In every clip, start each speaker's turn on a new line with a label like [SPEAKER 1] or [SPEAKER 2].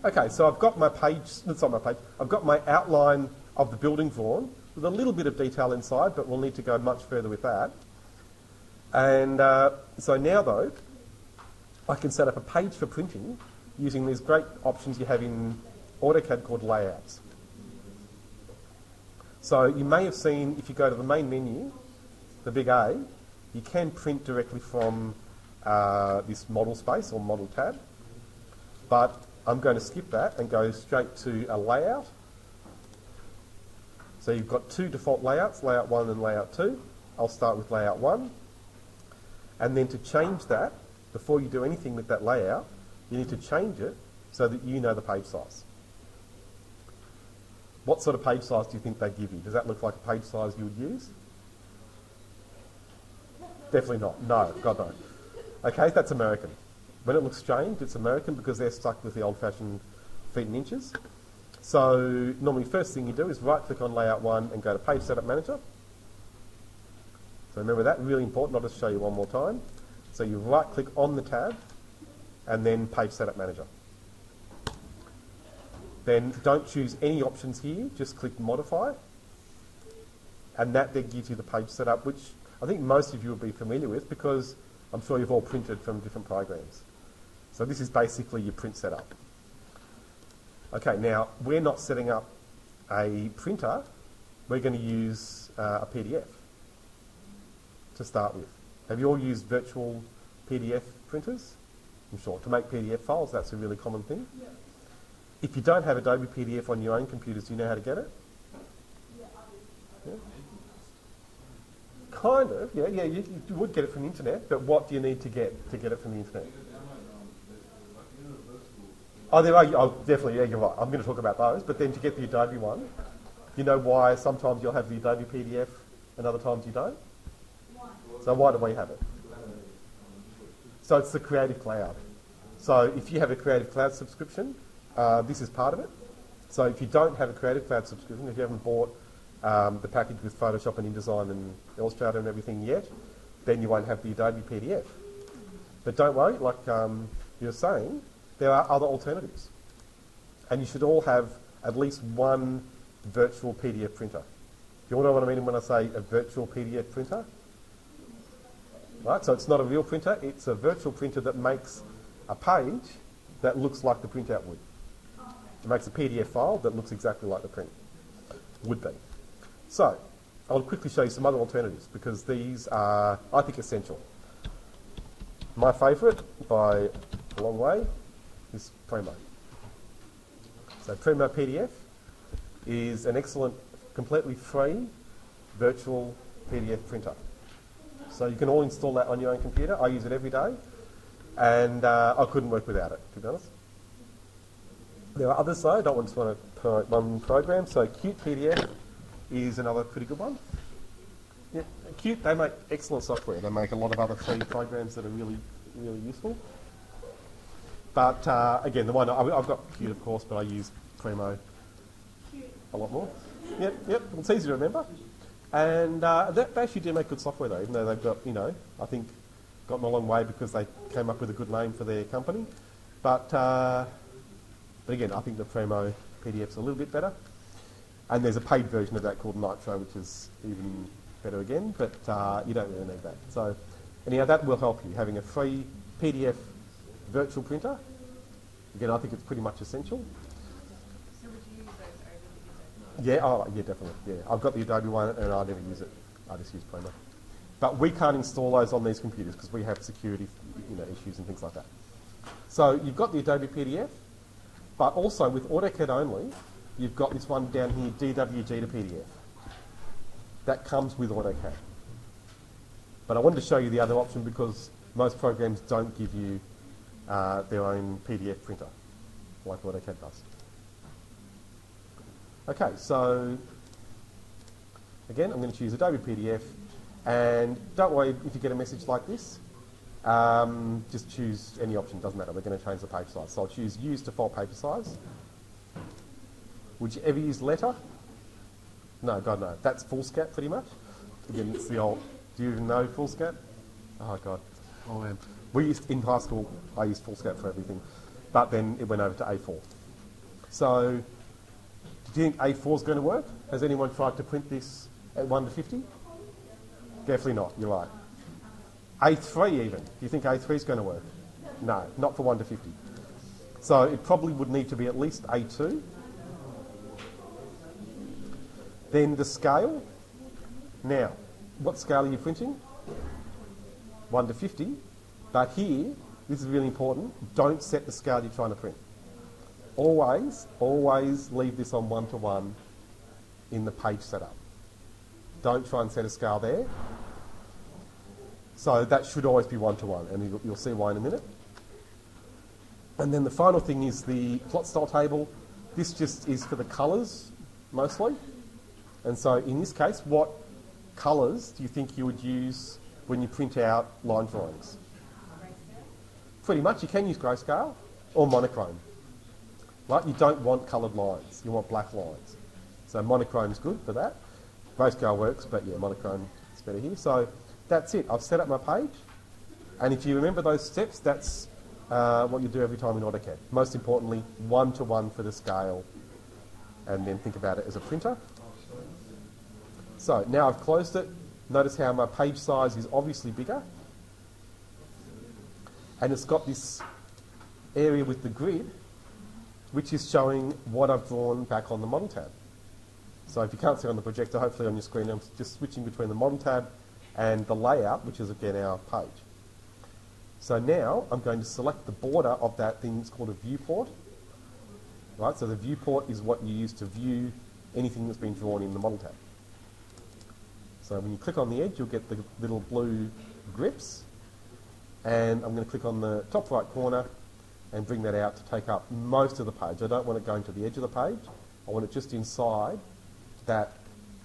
[SPEAKER 1] Okay, so I've got my page, that's not my page, I've got my outline of the building drawn with a little bit of detail inside, but we'll need to go much further with that. And so now though, I can set up a page for printing using these great options you have in AutoCAD called layouts. So you may have seen, if you go to the main menu, the big A, you can print directly from this model space or model tab, but I'm going to skip that and go straight to a layout. So you've got two default layouts, layout 1 and layout 2. I'll start with layout 1. And then to change that, before you do anything with that layout, you need to change it so that you know the page size. What sort of page size do you think they give you? Does that look like a page size you would use? Definitely not. No, God no. Okay, that's American. When it looks strange, it's American because they're stuck with the old-fashioned feet and inches. So normally first thing you do is right-click on Layout 1 and go to Page Setup Manager. So remember that, really important. I'll just show you one more time. So you right-click on the tab and then Page Setup Manager. Then don't choose any options here, just click Modify. And that then gives you the page setup, which I think most of you will be familiar with because I'm sure you've all printed from different programs. So this is basically your print setup. Okay, now we're not setting up a printer, we're going to use a PDF to start with. Have you all used virtual PDF printers? I'm sure. To make PDF files, that's a really common thing. Yeah. If you don't have Adobe PDF on your own computers, do you know how to get it? Yeah. Kind of, yeah, you would get it from the internet, but what do you need to get it from the internet? Oh, there are, oh, definitely, yeah, you're right. I'm going to talk about those, but then to get the Adobe one, you know why sometimes you'll have the Adobe PDF and other times you don't? So why do we have it? So it's the Creative Cloud. So if you have a Creative Cloud subscription, this is part of it. So if you don't have a Creative Cloud subscription, if you haven't bought the package with Photoshop and InDesign and Illustrator and everything yet, then you won't have the Adobe PDF. But don't worry, like you're saying, there are other alternatives. And you should all have at least one virtual PDF printer. Do you know what I mean when I say a virtual PDF printer? Right, so it's not a real printer, it's a virtual printer that makes a page that looks like the printout would. It makes a PDF file that looks exactly like the print would be. So, I'll quickly show you some other alternatives because these are, I think, essential. My favourite, by a long way, is Primo. So Primo PDF is an excellent, completely free virtual PDF printer. So you can all install that on your own computer. I use it every day, and I couldn't work without it, to be honest. There are others though, I don't just want to promote one program. So Qt PDF is another pretty good one. Yeah, Qt, they make excellent software. They make a lot of other free programs that are really, really useful. But again, the one, I've got Qt of course, but I use Primo a lot more. Yep, it's easy to remember. And they actually do make good software though, even though they've got, I think, gotten a long way because they came up with a good name for their company. But again, I think the Primo PDF's a little bit better. And there's a paid version of that called Nitro, which is even better again, but you don't really need that. So anyhow, that will help you, having a free PDF virtual printer. Again, I think it's pretty much essential.
[SPEAKER 2] So would you use those over the Adobe?
[SPEAKER 1] Yeah, definitely. Yeah, I've got the Adobe one and I never use it. I just use Primo. But we can't install those on these computers because we have security, issues and things like that. So you've got the Adobe PDF, but also with AutoCAD only, you've got this one down here, DWG to PDF. That comes with AutoCAD. But I wanted to show you the other option because most programs don't give you their own PDF printer, like AutoCAD does. Okay, so again, I'm going to choose Adobe PDF, and don't worry if you get a message like this. Just choose any option, doesn't matter. We're going to change the page size. So I'll choose Use Default Paper Size. Would you ever use letter? No, God no. That's foolscap pretty much. Again, it's the old, do you even know foolscap? Oh God. Oh man. In high school, I used foolscap for everything. But then it went over to A4. So, do you think A4 is going to work? Has anyone tried to print this at 1 to 50? Definitely not, you're right. A3 even. Do you think A3 is going to work? No, not for 1 to 50. So it probably would need to be at least A2. Then the scale. Now, what scale are you printing? 1 to 50. But here, this is really important, don't set the scale you're trying to print. Always leave this on 1 to 1 in the page setup. Don't try and set a scale there. So that should always be 1 to 1, and you'll see why in a minute. And then the final thing is the plot style table. This just is for the colours, mostly. And so in this case, what colours do you think you would use when you print out line drawings? Pretty much, you can use grayscale or monochrome. Right? You don't want coloured lines, you want black lines. So monochrome is good for that. Grayscale works, but yeah, monochrome is better here. So that's it. I've set up my page. And if you remember those steps, that's what you do every time in AutoCAD. Most importantly, 1 to 1 for the scale, and then think about it as a printer. So now I've closed it. Notice how my page size is obviously bigger. And it's got this area with the grid, which is showing what I've drawn back on the model tab. So if you can't see on the projector, hopefully on your screen, I'm just switching between the model tab and the layout, which is again our page. So now I'm going to select the border of that thing that's called a viewport. Right, so the viewport is what you use to view anything that's been drawn in the model tab. So when you click on the edge, you'll get the little blue grips. And I'm going to click on the top right corner and bring that out to take up most of the page. I don't want it going to the edge of the page. I want it just inside that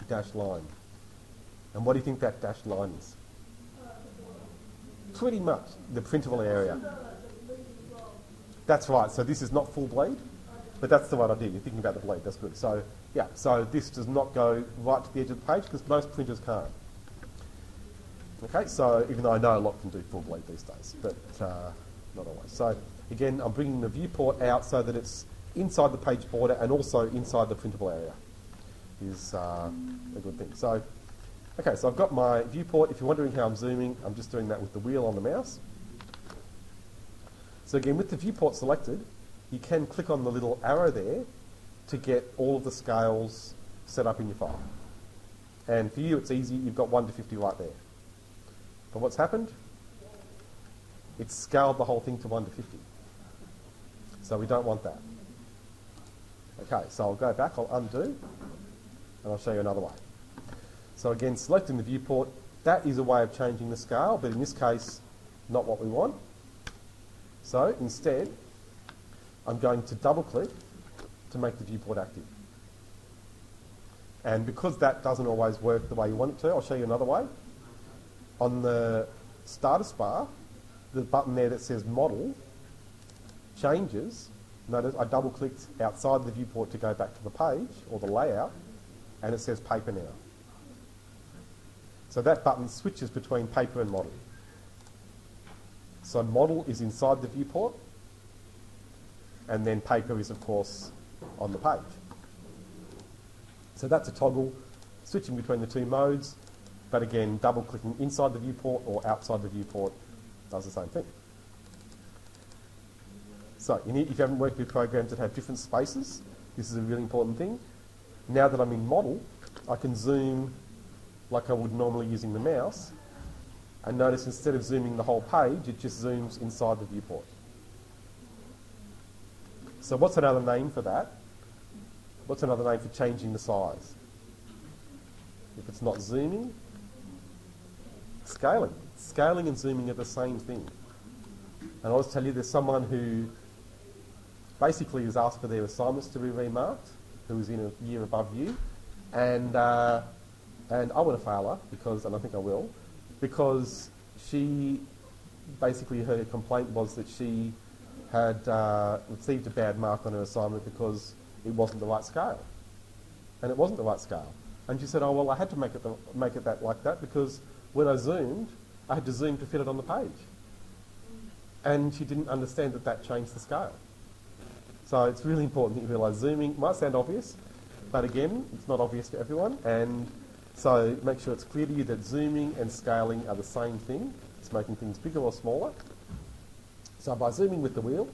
[SPEAKER 1] dashed line. And what do you think that dashed line is? Pretty much the printable area. That's right. So this is not full bleed, but that's the right idea. You're thinking about the bleed. That's good. So yeah, so this does not go right to the edge of the page because most printers can't. Okay, so even though I know a lot can do full bleed these days, but not always. So again, I'm bringing the viewport out so that it's inside the page border and also inside the printable area is a good thing. So, okay, so I've got my viewport. If you're wondering how I'm zooming, I'm just doing that with the wheel on the mouse. So again, with the viewport selected, you can click on the little arrow there to get all of the scales set up in your file. And for you, it's easy. You've got 1 to 50 right there. But what's happened? It's scaled the whole thing to 1 to 50. So we don't want that. Okay, so I'll go back, I'll undo, and I'll show you another way. So again, selecting the viewport, that is a way of changing the scale, but in this case, not what we want. So instead, I'm going to double click to make the viewport active. And because that doesn't always work the way you want it to, I'll show you another way. On the status bar, the button there that says model changes. Notice I double clicked outside the viewport to go back to the page or the layout, and it says paper now. So that button switches between paper and model. So model is inside the viewport, and then paper is of course on the page. So that's a toggle switching between the two modes. But again, double clicking inside the viewport or outside the viewport does the same thing. So if you haven't worked with programs that have different spaces, this is a really important thing. Now that I'm in model, I can zoom like I would normally using the mouse. And notice instead of zooming the whole page, it just zooms inside the viewport. So what's another name for that? What's another name for changing the size? If it's not zooming, scaling. Scaling and zooming are the same thing. And I'll just tell you, there's someone who basically has asked for their assignments to be remarked, who is in a year above you, and I want to fail her because, and I think I will, because she basically her complaint was that she had received a bad mark on her assignment because it wasn't the right scale, and it wasn't the right scale. And she said, "Oh well, I had to make it that like that because when I zoomed, I had to zoom to fit it on the page." And she didn't understand that changed the scale. So it's really important that you realise zooming might sound obvious, but again, it's not obvious to everyone. And so make sure it's clear to you that zooming and scaling are the same thing. It's making things bigger or smaller. So by zooming with the wheel,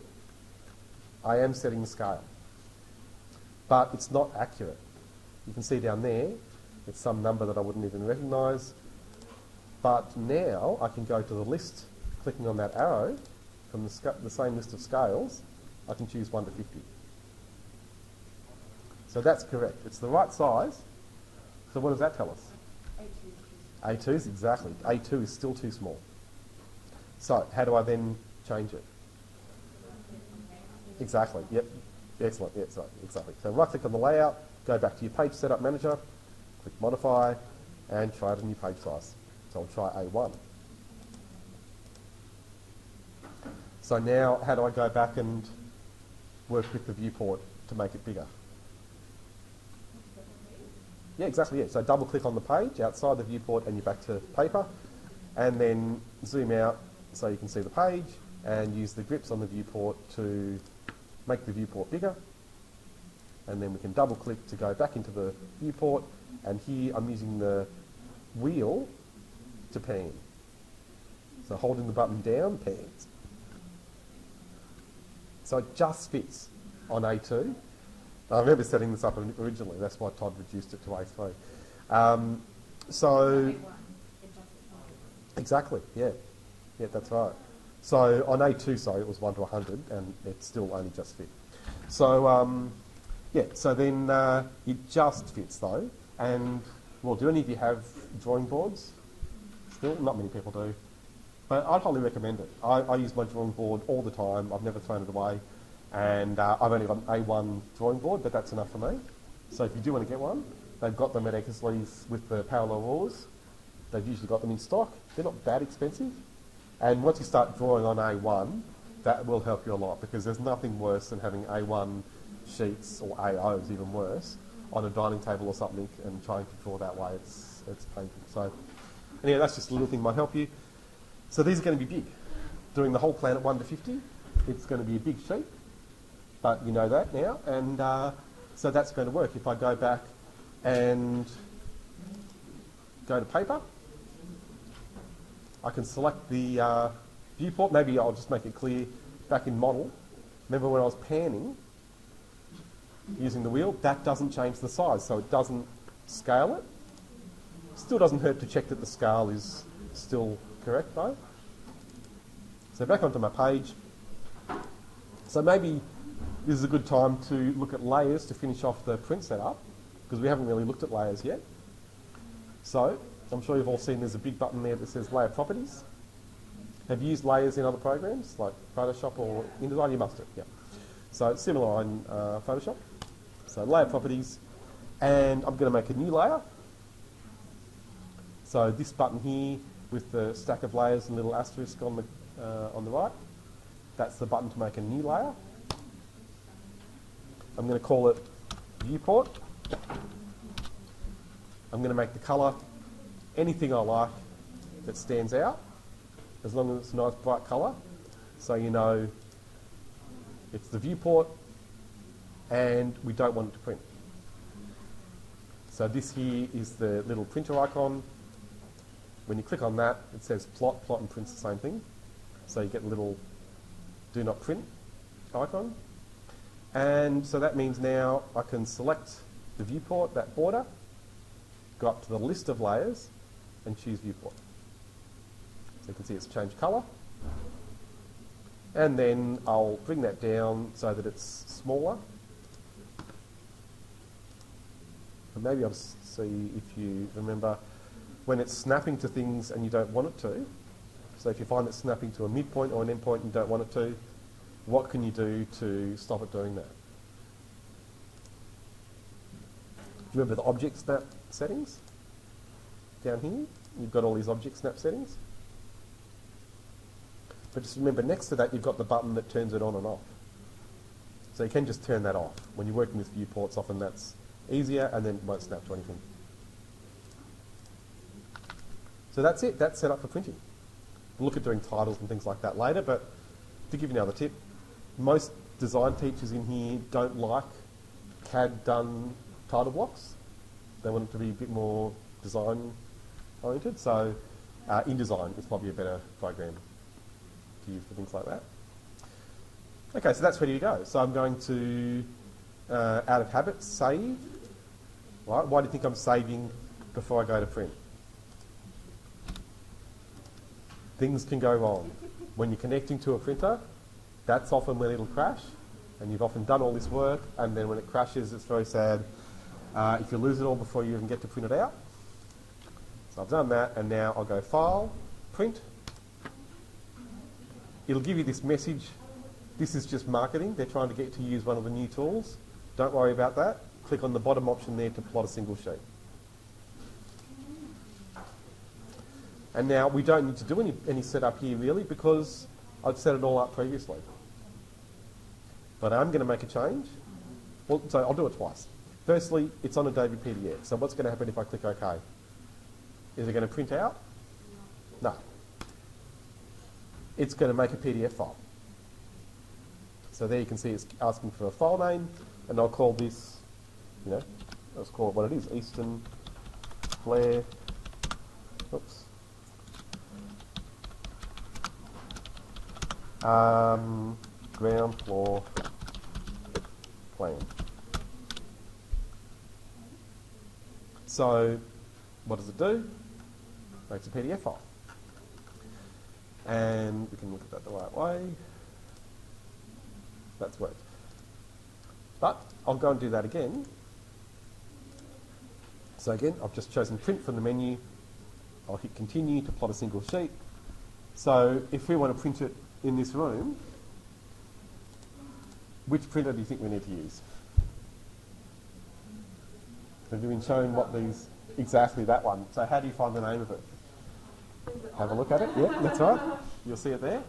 [SPEAKER 1] I am setting the scale. But it's not accurate. You can see down there, it's some number that I wouldn't even recognise. But now I can go to the list, clicking on that arrow, from the same list of scales, I can choose 1 to 50. So that's correct. It's the right size. So what does that tell us? A2 is exactly. A2 is still too small. So how do I then change it? Exactly. Yep. Excellent. Yeah, so exactly. So right click on the layout, go back to your page setup manager, click modify, and try a new page size. So I'll try A1. So now how do I go back and work with the viewport to make it bigger? Yeah, exactly. Yeah. So double click on the page outside the viewport and you're back to paper, and then zoom out so you can see the page and use the grips on the viewport to make the viewport bigger. And then we can double click to go back into the viewport, and here I'm using the wheel to pan. So holding the button down pans. So it just fits on A2. I remember setting this up originally, that's why Todd reduced it to A3. So, exactly, yeah. Yeah, that's right. So on A2, sorry, it was 1 to 100, and it still only just fit. So, yeah, so then it just fits though. And, well, do any of you have drawing boards? Still, not many people do. But I'd highly recommend it. I use my drawing board all the time. I've never thrown it away. And I've only got an A1 drawing board, but that's enough for me. So if you do want to get one, they've got them at Eckersley's with the parallel rulers. They've usually got them in stock. They're not that expensive. And once you start drawing on A1, that will help you a lot, because there's nothing worse than having A1 sheets, or AOs even worse, on a dining table or something and trying to draw that way. It's painful. So anyway, that's just a little thing that might help you. So these are going to be big. Doing the whole plan at 1 to 50, it's going to be a big sheet, but you know that now. And so that's going to work. If I go back and go to paper, I can select the viewport. Maybe I'll just make it clear back in model. Remember when I was panning using the wheel, that doesn't change the size, so it doesn't scale it. Still doesn't hurt to check that the scale is still correct though. So back onto my page. So maybe this is a good time to look at layers to finish off the print setup, because we haven't really looked at layers yet. So I'm sure you've all seen there's a big button there that says Layer Properties. Have you used layers in other programs like Photoshop or InDesign? You must have, yeah. So it's similar on Photoshop. So Layer Properties, and I'm going to make a new layer. So this button here with the stack of layers and little asterisk on the right, that's the button to make a new layer. I'm going to call it Viewport. I'm going to make the colour anything I like that stands out, as long as it's a nice bright colour, so you know it's the viewport and we don't want it to print. So this here is the little printer icon. When you click on that, it says plot. Plot and print's the same thing. So you get a little do not print icon. And so that means now I can select the viewport, that border, go up to the list of layers and choose viewport. So you can see it's changed colour. And then I'll bring that down so that it's smaller. And maybe I'll see if you remember when it's snapping to things and you don't want it to. So if you find it snapping to a midpoint or an endpoint and you don't want it to, what can you do to stop it doing that? Do you remember the object snap settings? Down here, you've got all these object snap settings. But just remember, next to that, you've got the button that turns it on and off. So you can just turn that off. When you're working with viewports, often that's easier, and then it won't snap to anything. So that's it. That's set up for printing. We'll look at doing titles and things like that later, but to give you another tip, most design teachers in here don't like CAD done title blocks. They want it to be a bit more design oriented. So InDesign is probably a better program to use for things like that. Okay, so that's ready to go. So I'm going to, out of habit, save. Right? Why do you think I'm saving before I go to print? Things can go wrong. When you're connecting to a printer, that's often when it'll crash, and you've often done all this work, and then when it crashes, it's very sad if you lose it all before you even get to print it out. So I've done that, and now I'll go File, Print. It'll give you this message. This is just marketing. They're trying to get to use one of the new tools. Don't worry about that. Click on the bottom option there to plot a single sheet. And now we don't need to do any setup here really because I've set it all up previously. But I'm going to make a change. Well, so I'll do it twice. Firstly, it's on Adobe PDF. So what's going to happen if I click OK? Is it going to print out? No. It's going to make a PDF file. So there you can see it's asking for a file name, and I'll call this, let's call it what it is, Eastern Flare, ground floor plan. So what does it do? Makes a PDF file. And we can look at that the right way. That's worked. But I'll go and do that again. So again, I've just chosen print from the menu. I'll hit continue to plot a single sheet. So if we want to print it in this room, which printer do you think we need to use? Have you been shown what these, exactly that one. So how do you find the name of it? Have a look at it. Yeah, that's right. You'll see it there.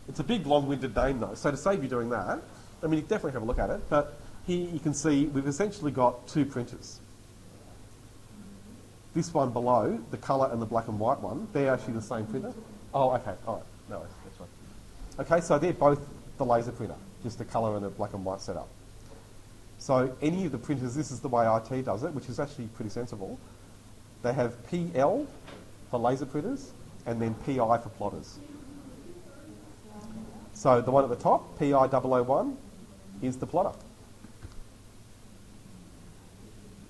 [SPEAKER 1] It's a big long-winded name though, so to save you doing that, I mean you can definitely have a look at it, but here you can see we've essentially got two printers. This one below, the colour and the black and white one, they're actually the same printer. Oh, okay, alright, no worries, that's right. Okay, so they're both the laser printer, just a colour and a black and white setup. So any of the printers, this is the way IT does it, which is actually pretty sensible. They have PL for laser printers and then PI for plotters. So the one at the top, PI001, is the plotter.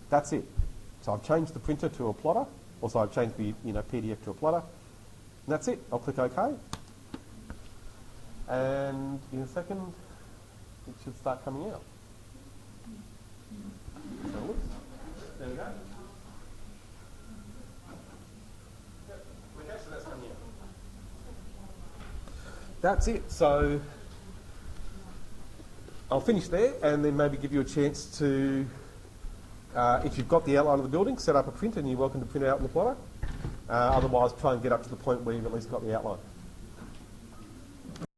[SPEAKER 1] That's it. So I've changed the printer to a plotter. Also I've changed the PDF to a plotter. And that's it. I'll click OK. And in a second, it should start coming out. So look. There we go. Okay, so that's coming out. That's it. So I'll finish there and then maybe give you a chance to, if you've got the outline of the building, set up a print and you're welcome to print it out in the plotter. Otherwise, try and get up to the point where you've at least got the outline.